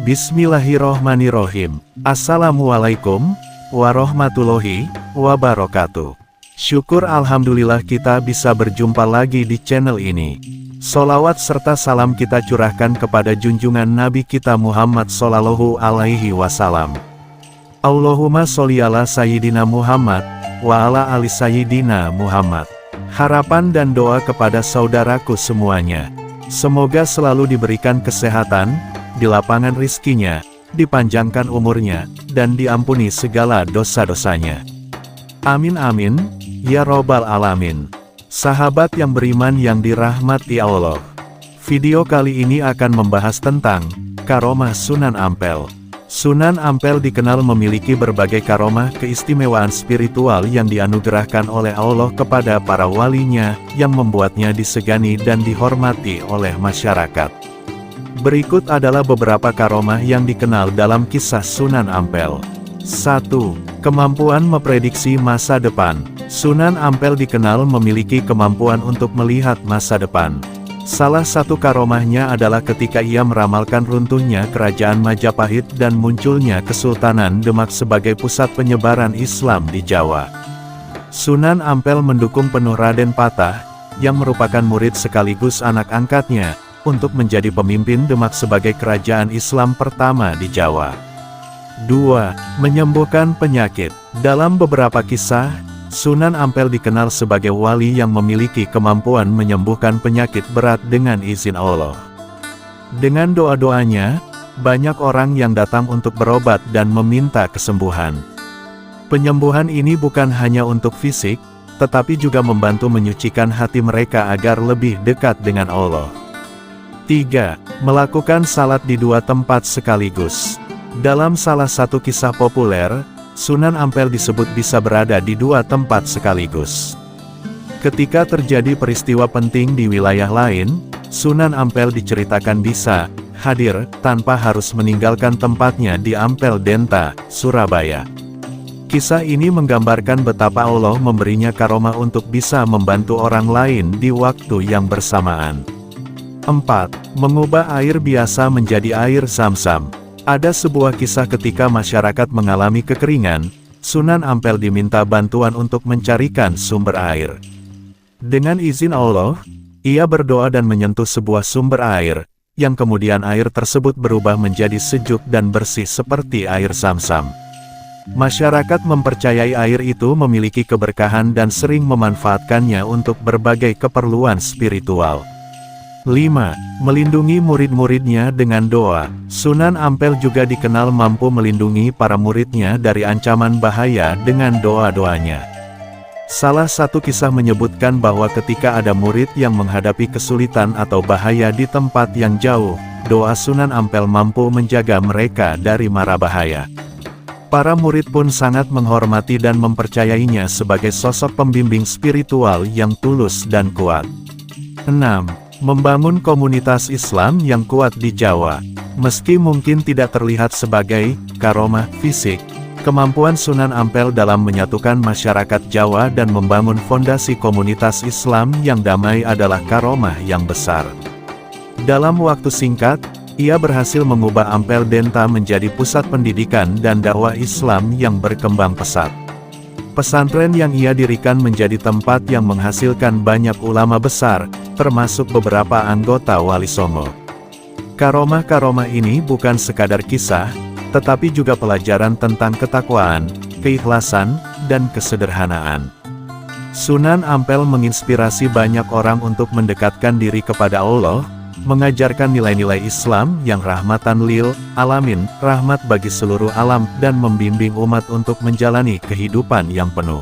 Bismillahirrohmanirrohim. Assalamualaikum warahmatullahi wabarakatuh. Syukur alhamdulillah kita bisa berjumpa lagi di channel ini. Sholawat serta salam kita curahkan kepada junjungan Nabi kita Muhammad Sallallahu Alaihi Wasallam. Allahumma sholli ala Sayyidina Muhammad wa ala ali Sayyidina Muhammad. Harapan dan doa kepada saudaraku semuanya. Semoga selalu diberikan kesehatan, dilapangkan rizkinya, dipanjangkan umurnya, dan diampuni segala dosa-dosanya. Amin amin, ya robbal alamin. Sahabat yang beriman yang dirahmati Allah. Video kali ini akan membahas tentang karomah Sunan Ampel. Sunan Ampel dikenal memiliki berbagai karomah keistimewaan spiritual yang dianugerahkan oleh Allah kepada para walinya, yang membuatnya disegani dan dihormati oleh masyarakat. Berikut adalah beberapa karomah yang dikenal dalam kisah Sunan Ampel. 1. Kemampuan memprediksi masa depan. Sunan Ampel dikenal memiliki kemampuan untuk melihat masa depan. Salah satu karomahnya adalah ketika ia meramalkan runtuhnya kerajaan Majapahit dan munculnya Kesultanan Demak sebagai pusat penyebaran Islam di Jawa. Sunan Ampel mendukung penuh Raden Patah, yang merupakan murid sekaligus anak angkatnya, untuk menjadi pemimpin Demak sebagai kerajaan Islam pertama di Jawa. 2. Menyembuhkan penyakit. Dalam beberapa kisah, Sunan Ampel dikenal sebagai wali yang memiliki kemampuan menyembuhkan penyakit berat dengan izin Allah. Dengan doa-doanya, banyak orang yang datang untuk berobat dan meminta kesembuhan. Penyembuhan ini bukan hanya untuk fisik, tetapi juga membantu menyucikan hati mereka agar lebih dekat dengan Allah. 3. Melakukan salat di dua tempat sekaligus. Dalam salah satu kisah populer, Sunan Ampel disebut bisa berada di dua tempat sekaligus. Ketika terjadi peristiwa penting di wilayah lain, Sunan Ampel diceritakan bisa hadir tanpa harus meninggalkan tempatnya di Ampel Denta, Surabaya. Kisah ini menggambarkan betapa Allah memberinya karomah untuk bisa membantu orang lain di waktu yang bersamaan. 4. Mengubah air biasa menjadi air Zam-Zam. Ada sebuah kisah ketika masyarakat mengalami kekeringan, Sunan Ampel diminta bantuan untuk mencarikan sumber air. Dengan izin Allah, ia berdoa dan menyentuh sebuah sumber air, yang kemudian air tersebut berubah menjadi sejuk dan bersih seperti air Zam-Zam. Masyarakat mempercayai air itu memiliki keberkahan dan sering memanfaatkannya untuk berbagai keperluan spiritual. 5. Melindungi murid-muridnya dengan doa. Sunan Ampel juga dikenal mampu melindungi para muridnya dari ancaman bahaya dengan doa-doanya. Salah satu kisah menyebutkan bahwa ketika ada murid yang menghadapi kesulitan atau bahaya di tempat yang jauh, doa Sunan Ampel mampu menjaga mereka dari mara bahaya. Para murid pun sangat menghormati dan mempercayainya sebagai sosok pembimbing spiritual yang tulus dan kuat. 6. Membangun komunitas Islam yang kuat di Jawa. Meski mungkin tidak terlihat sebagai karomah fisik, kemampuan Sunan Ampel dalam menyatukan masyarakat Jawa dan membangun fondasi komunitas Islam yang damai adalah karomah yang besar. Dalam waktu singkat, ia berhasil mengubah Ampel Denta menjadi pusat pendidikan dan dakwah Islam yang berkembang pesat. Pesantren yang ia dirikan menjadi tempat yang menghasilkan banyak ulama besar, termasuk beberapa anggota Wali Songo. Karomah-karomah ini bukan sekadar kisah, tetapi juga pelajaran tentang ketakwaan, keikhlasan, dan kesederhanaan. Sunan Ampel menginspirasi banyak orang untuk mendekatkan diri kepada Allah, mengajarkan nilai-nilai Islam yang rahmatan lil alamin, rahmat bagi seluruh alam, dan membimbing umat untuk menjalani kehidupan yang penuh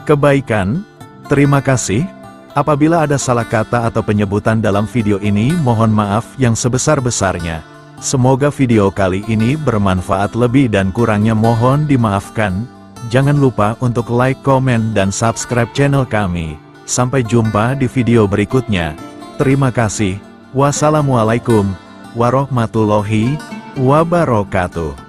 kebaikan. Terima kasih. Apabila ada salah kata atau penyebutan dalam video ini, mohon maaf yang sebesar-besarnya. Semoga video kali ini bermanfaat, lebih dan kurangnya mohon dimaafkan. Jangan lupa untuk like, komen, dan subscribe channel kami. Sampai jumpa di video berikutnya. Terima kasih. Wassalamualaikum warahmatullahi wabarakatuh.